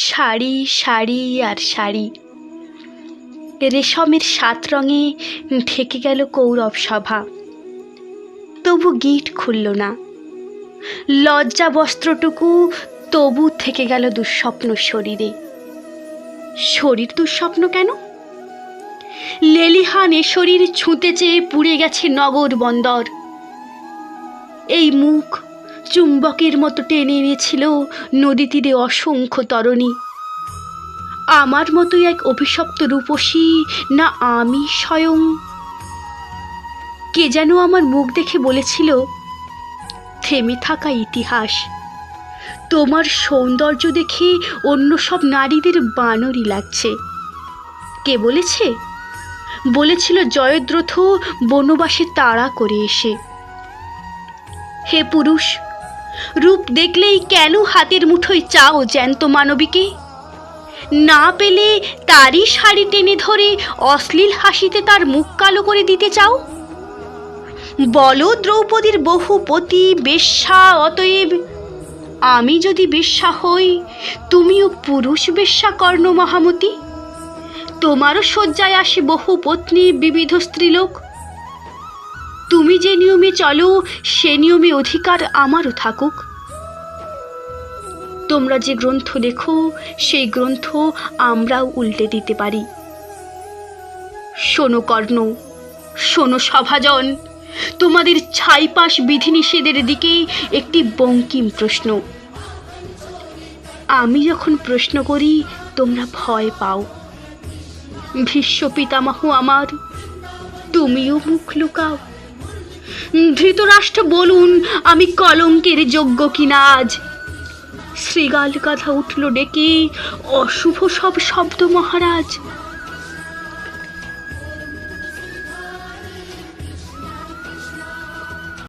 শাড়ি শাড়ি আর শাড়ি, রেশমের 7 রঙে ঢেকে গেল কৌরব সভা। তবু গিট খুলল না, লজ্জা বস্ত্রটুকু তবু থেকে গেল দুঃস্বপ্ন শরীরে। শরীর দুঃস্বপ্ন কেন? লেলিহানে শরীর ছুঁতে চেয়ে পুড়ে গেছে নগর বন্দর। এই মুখ চুম্বকের মতো টেনে এনেছিল নদী তীরে অসংখ্য তরণী। আমার মতোই এক অভিশপ্ত রূপসী না আমি স্বয়ং? কে যেন আমার মুখ দেখে বলেছিল, থেমে থাকা ইতিহাস, তোমার সৌন্দর্য দেখে অন্য সব নারীদের বানরই লাগছে। কে বলেছে? বলেছিল জয়দ্রথ বনবাসে তাড়া করে এসে। হে পুরুষ, রূপ দেখলেই কেন হাতের মুঠোয় চাও জ্যান্ত মানবীকে? না পেলে তারই শাড়ি টেনে ধরে অশ্লীল হাসিতে তার মুখ কালো করে দিতে চাও? বলো দ্রৌপদীর বহুপতি বেশ্যা, অতএব আমি যদি বেশ্যা হই, তুমিও পুরুষ বেশ্যা কর্ণ মহামতি। তোমারও শয্যায় আসে বহু পত্নী বিবিধ স্ত্রীলোক। তুমি যে নিয়মে চলো সে নিয়মে অধিকার আমারও থাকুক। তোমরা যে গ্রন্থ লেখো সেই গ্রন্থ আমরাও উল্টে দিতে পারি। শোনো কর্ণ, শোনো সভাজন, তোমাদের ছাইপাশ বিধিনিষেধের দিকে একটি বঙ্কিম প্রশ্ন। আমি যখন প্রশ্ন করি তোমরা ভয় পাও। ভীষ্ম পিতামহ আমার, তুমিও মুখ লুকাও। ধৃতরাষ্ট্র বলুন, আমি কলঙ্কের যোগ্য কিনা আজ? শ্রীগাল গাধা উঠল ডেকে, অশুভ সব শব্দ মহারাজ।